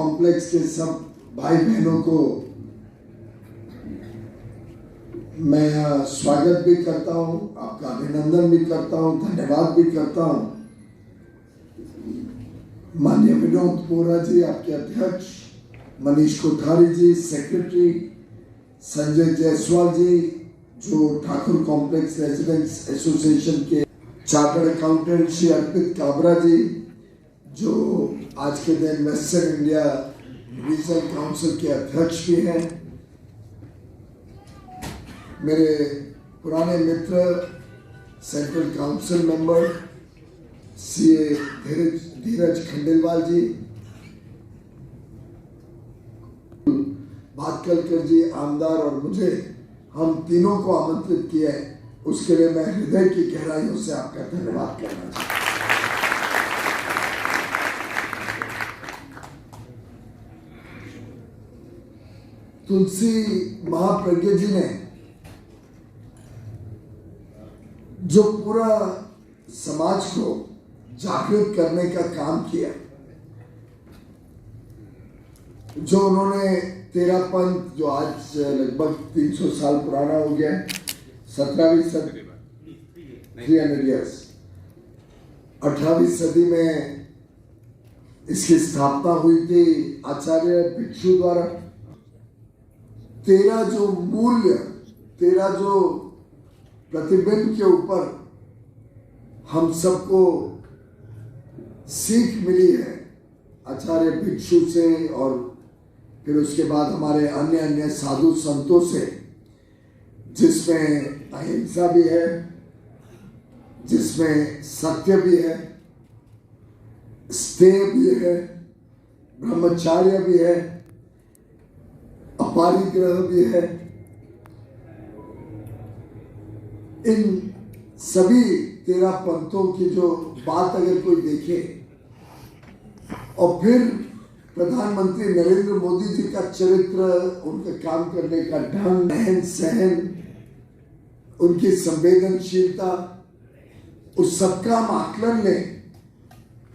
Complex के सब भाई बहनों को मैं स्वागत भी करता हूं, आपका अभिनंदन भी करता हूं, धन्यवाद भी करता हूं। माननीय विनोद बोरा जी, आपके अध्यक्ष, मनीष कोठारी जी सेक्रेटरी, संजय जायसवाल जी जो ठाकुर कॉम्प्लेक्स रेजिडेंट्स एसोसिएशन के चार्टर्ड अकाउंटेंट, श्री अर्पित काबरा जी जो आज के दिन वेस्टर्न इंडिया रीजनल काउंसिल के अध्यक्ष भी हैं, मेरे पुराने मित्र सेंट्रल काउंसिल मेंबर सीए धीरज खंडेलवाल जी, भाटकलकर जी आमदार और मुझे, हम तीनों को आमंत्रित किया है, उसके लिए मैं हृदय की गहराइयों से आपका धन्यवाद करना चाहता हूं। तुलसी महाप्रज्ञ जी ने जो पूरा समाज को जागृत करने का काम किया, जो उन्होंने 13 पंथ जो आज लगभग 300 साल पुराना हो गया है, 17वीं सदी 300 years 18वीं सदी में इसकी स्थापना हुई थी आचार्य भिक्षु द्वारा। 13 जो मूल्य, 13 जो प्रतिबिंब के ऊपर हम सबको सीख मिली है आचार्य भिक्षु से और फिर उसके बाद हमारे अन्य अन्य साधु संतों से, जिसमें अहिंसा भी है, जिसमें सत्य भी है, स्नेह भी है, ब्रह्मचर्य भी है, अपरिग्रह भी है। इन सभी 13 पंथों की जो बात अगर कोई देखे और फिर प्रधानमंत्री नरेंद्र मोदी जी का चरित्र, उनका काम करने का ढंग, रहन सहन, उनकी संवेदनशीलता, उस सबका हम आकलन लें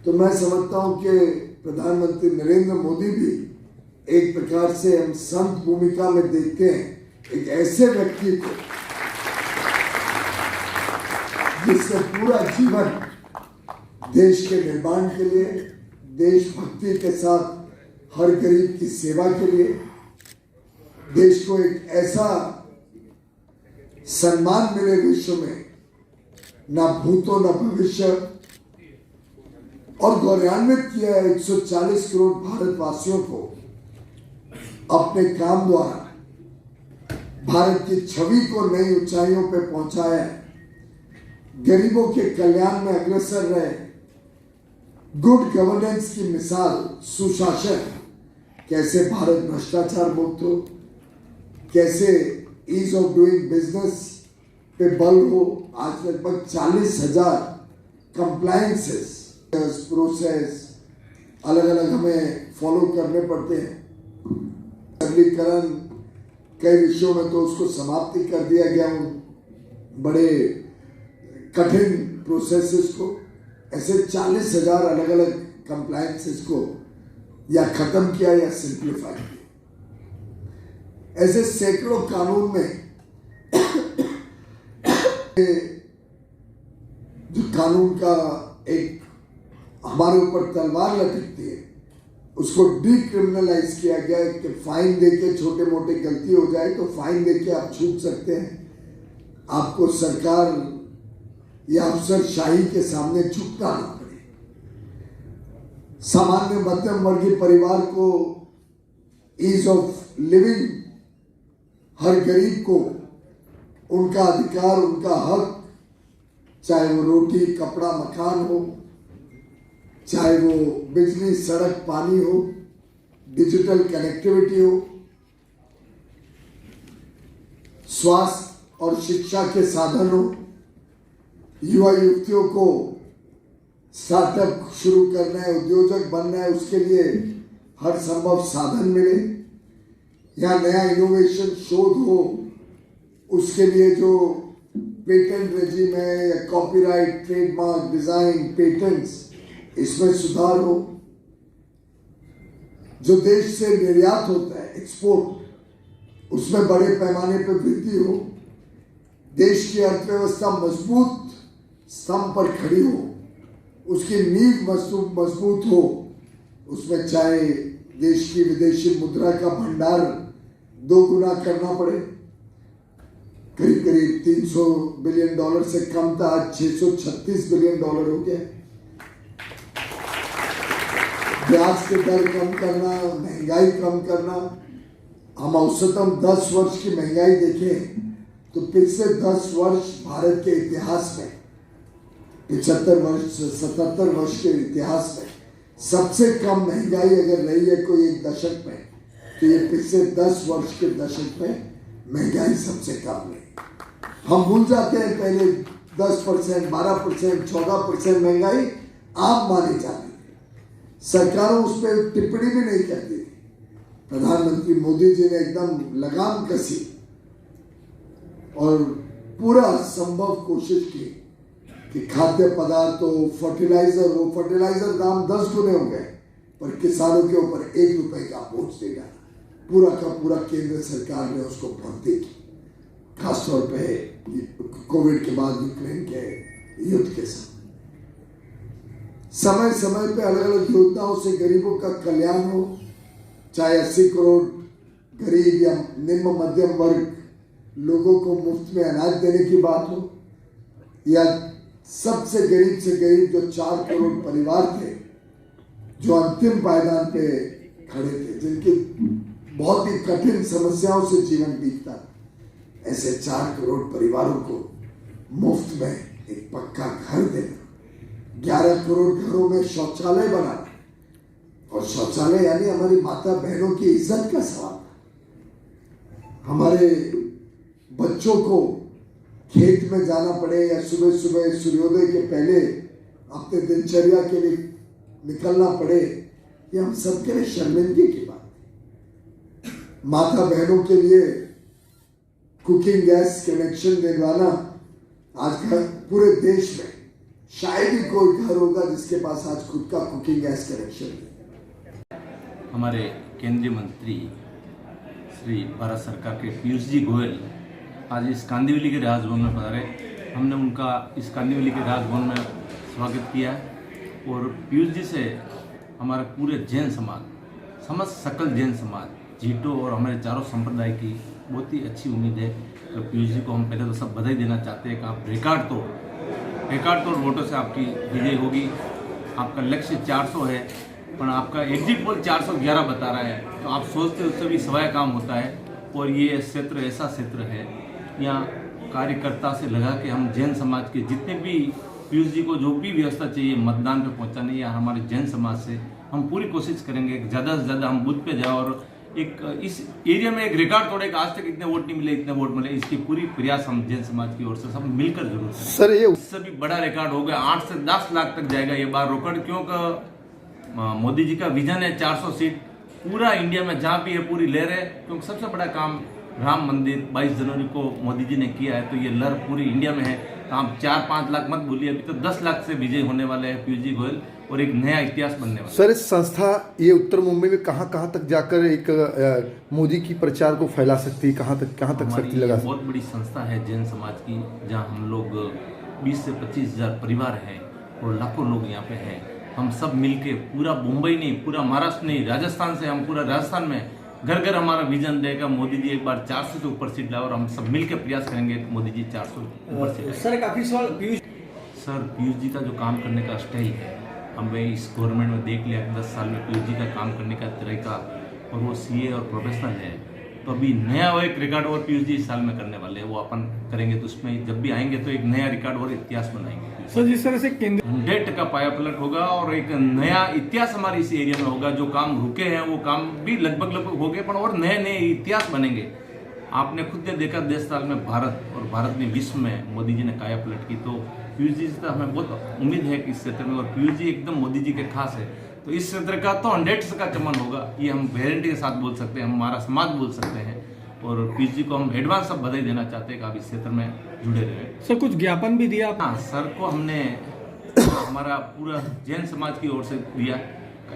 तो मैं समझता हूं कि प्रधानमंत्री नरेंद्र मोदी भी एक प्रकार से हम संत भूमिका में देखते हैं एक ऐसे व्यक्ति को जिसने पूरा जीवन देश के निर्माण के लिए, देशभक्ति के साथ हर गरीब की सेवा के लिए, देश को एक ऐसा सम्मान मिले विश्व में, ना भूतो न भविष्य, और गौरवान्वित किया है 140 करोड़ भारतवासियों को अपने काम द्वारा भारत की छवि को नई ऊंचाइयों पर पहुंचाया है, गरीबों के कल्याण में अग्रसर रहे, गुड गवर्नेंस की मिसाल, सुशासन, कैसे भारत भ्रष्टाचार मुक्त हो, कैसे ईज ऑफ डूइंग बिजनेस पे बल हो। आज लगभग 40,000 कंप्लायंसेस प्रोसेस अलग अलग हमें फॉलो करने पड़ते हैं। सरलीकरण कई विषयों में तो उसको समाप्ति कर दिया गया, बड़े कठिन प्रोसेसेस को, ऐसे 40,000 अलग अलग कंप्लायंसेस को या खत्म किया या सिंप्लीफाई किया। ऐसे सैकड़ों कानून में जो कानून का एक हमारे ऊपर तलवार लटकती है, उसको डिक्रिमिनलाइज किया गया है कि फाइन देके, छोटे मोटे गलती हो जाए तो फाइन देके आप छूट सकते हैं, आपको सरकार या अफसरशाही के सामने झुकना ना पड़े। सामान्य मध्यम वर्गीय परिवार को ईज ऑफ लिविंग, हर गरीब को उनका अधिकार, उनका हक, चाहे वो रोटी कपड़ा मकान हो, चाहे वो बिजली सड़क पानी हो, डिजिटल कनेक्टिविटी हो, स्वास्थ्य और शिक्षा के साधन हो, युवा युवतियों को स्टार्टअप शुरू करना है, उद्योजक बनना है, उसके लिए हर संभव साधन मिले, या नया इनोवेशन शोध हो, उसके लिए जो पेटेंट रेजिम है या कॉपीराइट, ट्रेडमार्क, डिजाइन, पेटेंट्स, इसमें सुधार हो। जो देश से निर्यात होता है, एक्सपोर्ट, उसमें बड़े पैमाने पर वृद्धि हो, देश की अर्थव्यवस्था मजबूत स्तंभ पर खड़ी हो, उसकी नींव मजबूत हो, उसमें चाहे देश की विदेशी मुद्रा का भंडार 2 गुना करना पड़े, करीब करीब $300 बिलियन से कम था, आज $636 बिलियन हो गया। ब्याज के दर कम करना, महंगाई कम करना, हम औसतन 10 वर्ष की महंगाई देखें तो पिछले 10 वर्ष भारत के इतिहास में 77 वर्ष के इतिहास में सबसे कम महंगाई अगर रही है कोई एक दशक में, तो ये पिछले 10 वर्ष के दशक में महंगाई सबसे कम रही। हम भूल जाते हैं पहले 10%, 12%, 14% महंगाई आम मानी जाती है, सरकारों उस पर टिप्पणी भी नहीं करती। प्रधानमंत्री मोदी जी ने एकदम लगाम कसी और पूरा संभव कोशिश की कि खाद्य पदार्थ हो, फर्टिलाइजर दाम 10 गुने हो गए, पर किसानों के ऊपर ₹1 का बोझ दे डाला। पूरा का पूरा केंद्र सरकार ने उसको भर्ती की, खासतौर पे कोविड के बाद यूक्रेन के युद्ध के समय समय पे अलग अलग योजनाओं से गरीबों का कल्याण हो, चाहे 80 करोड़ गरीब या निम्न मध्यम वर्ग लोगों को मुफ्त में अनाज देने की बात हो, या सबसे गरीब से गरीब जो 4 करोड़ परिवार थे जो अंतिम पायदान पे खड़े थे, जिनकी बहुत ही कठिन समस्याओं से जीवन बीतता, ऐसे 4 करोड़ परिवारों को मुफ्त में एक पक्का घर देना, 11 करोड़ घरों में शौचालय बनाना, और शौचालय यानी हमारी माता बहनों की इज्जत का सवाल। हमारे बच्चों को खेत में जाना पड़े या सुबह सुबह सूर्योदय के पहले अपने दिनचर्या के लिए निकलना पड़े, ये हम सबके लिए शर्मिंदगी की बात है। माता बहनों के लिए कुकिंग गैस कनेक्शन दिलवाना, आज पूरे देश में शायद ही कोई घर होगा जिसके पास आज खुद का कुकिंग गैस कनेक्शन है। हमारे केंद्रीय मंत्री श्री भारत सरकार के पीयूष जी गोयल आज इस कांदिवली के राजभवन में पधारे। हमने उनका इस कांदिवली के राजभवन में स्वागत किया और पीयूष जी से हमारे पूरे जैन समाज, समस्त सकल जैन समाज, जीटो और हमारे चारों संप्रदाय की बहुत ही अच्छी उम्मीद है। तो पीयूष जी को हम पहले तो सब बधाई देना चाहते हैं कि आप रिकॉर्ड तोड़ वोटों से आपकी विजय होगी। आपका लक्ष्य 400 है, पर आपका एग्जिट पोल 411 बता रहा है, तो आप सोचते उससे भी सवाया काम होता है। और ये क्षेत्र ऐसा क्षेत्र है, यहाँ कार्यकर्ता से लगा के हम जैन समाज के जितने भी पीयूष जी को जो भी व्यवस्था चाहिए मतदान पे पहुँचाने, या हमारे जैन समाज से हम पूरी कोशिश करेंगे ज़्यादा से ज़्यादा हम बूथ पे जाए और एक इस एरिया में एक रिकॉर्ड तोड़े। आज तक इतने वोट नहीं मिले, इतने वोट मिले, इसकी पूरी प्रयास हम जैन समाज की ओर से सब मिलकर जरूर करें। सर ये इससे भी बड़ा रिकॉर्ड हो गया, 8 से 10 लाख तक जाएगा ये बार रिकॉर्ड, क्योंकि मोदी जी का विजन है 400 सीट पूरा इंडिया में जहाँ भी है पूरी लहर है। क्योंकि सबसे बड़ा काम राम मंदिर 22 जनवरी को मोदी जी ने किया है, तो ये लहर पूरी इंडिया में है। तो आप 4-5 लाख मत बोलिए, अभी तो 10 लाख से विजय होने वाले हैं पीयूष जी गोयल और एक नया इतिहास बनने वाला। सर इस संस्था ये उत्तर मुंबई में कहाँ तक जाकर एक मोदी की प्रचार को फैला सकती है, कहाँ तक शक्ति लगा सकती है? बहुत बड़ी संस्था है जैन समाज की, जहाँ हम लोग 20 से 25 हजार परिवार हैं और लाखों लोग यहाँ पे हैं। हम सब मिलके पूरा मुंबई नहीं, पूरा महाराष्ट्र नहीं, राजस्थान से हम पूरा राजस्थान में घर घर हमारा विजन देगा मोदी जी एक बार 400 से ऊपर सीट लाए, और हम सब मिलकर प्रयास करेंगे मोदी जी 400 ऊपर सीट। सर काफी सवाल पीयूष जी का जो काम करने का स्टाइल है, हमें इस गवर्नमेंट में देख लिया 10 साल में पीयूष जी का काम करने का तरीका, और वो सीए और प्रोफेशनल है। तो अभी नया वो एक रिकॉर्ड और पीयूष जी इस साल में करने वाले हैं, वो अपन करेंगे। तो उसमें जब भी आएंगे तो एक नया रिकॉर्ड और इतिहास बनाएंगे। सर जिस तरह से केंद्र 100 का पाया पलट होगा और एक नया इतिहास हमारे इस एरिया में होगा। जो काम रुके हैं वो काम भी लगभग हो गए, पर और नए इतिहास बनेंगे। आपने खुद ने देखा 10 साल में भारत ने विश्व में मोदी जी ने काया पलट की। तो पीयूष जी से हमें बहुत उम्मीद है कि इस क्षेत्र में, और पीयूष जी एकदम मोदी जी के खास है, तो इस क्षेत्र का तो 100 का चमन होगा, ये हम गारंटी के साथ बोल सकते हैं, हम हमारा समाज बोल सकते हैं। और पीयूष जी को हम एडवांस सब बधाई देना चाहते हैं कि आप इस क्षेत्र में जुड़े रहे। सर कुछ ज्ञापन भी दिया? हाँ, सर को हमने हमारा पूरा जैन समाज की ओर से दिया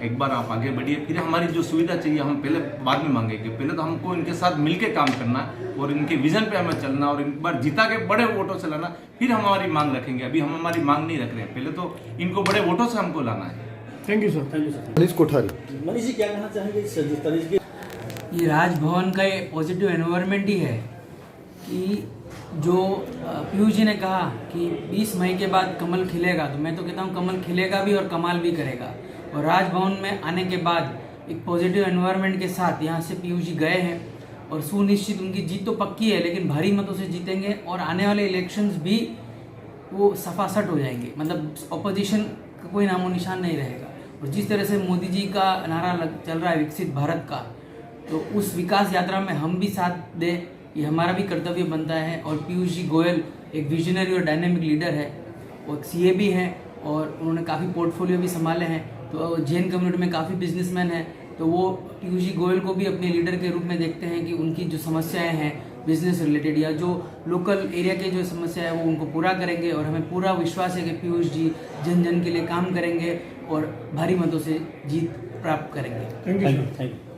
एक बार आप आगे बढ़िए, फिर हमारी जो सुविधा चाहिए हम पहले बाद में मांगेंगे। पहले तो हमको इनके साथ मिलके काम करना और इनके विजन पे हमें चलना और एक बार जीता के बड़े वोटों से लाना, फिर हम हमारी मांग रखेंगे। अभी हम हमारी मांग नहीं रख रहे हैं, पहले तो इनको बड़े वोटों से हमको लाना है। Thank you sir. Manish Kothari. Manish ji क्या कहना चाहेंगे जिस तरीके ये राजभवन का ये पॉजिटिव एनवायरनमेंट ही है कि जो पीयूष जी ने कहा कि 20 मई के बाद कमल खिलेगा, तो मैं तो कहता हूँ कमल खिलेगा भी और कमाल भी करेगा। और राजभवन में आने के बाद एक पॉजिटिव एनवायरनमेंट के साथ यहाँ से पीयूष जी गए हैं और सुनिश्चित उनकी जीत तो पक्की है, लेकिन भारी मतों से जीतेंगे और आने वाले इलेक्शंस भी वो सफासट हो जाएंगे, मतलब ऑपोजिशन का कोई नामो निशान नहीं रहेगा। और जिस तरह से मोदी जी का नारा चल रहा है विकसित भारत का, तो उस विकास यात्रा में हम भी साथ दें, ये हमारा भी कर्तव्य बनता है। और पीयूष जी गोयल एक विजनरी और डायनेमिक लीडर है, वो एक सीए भी हैं और उन्होंने काफ़ी पोर्टफोलियो भी संभाले हैं, तो जैन कम्युनिटी में काफ़ी बिजनेसमैन हैं, तो वो पीयूष जी गोयल को भी अपने लीडर के रूप में देखते हैं कि उनकी जो समस्याएं हैं बिजनेस रिलेटेड या जो लोकल एरिया के जो समस्या है वो उनको पूरा करेंगे। और हमें पूरा विश्वास है कि पीयूष जी जन जन के लिए काम करेंगे और भारी मतों से जीत प्राप्त करेंगे। Thank you sir. Thank you.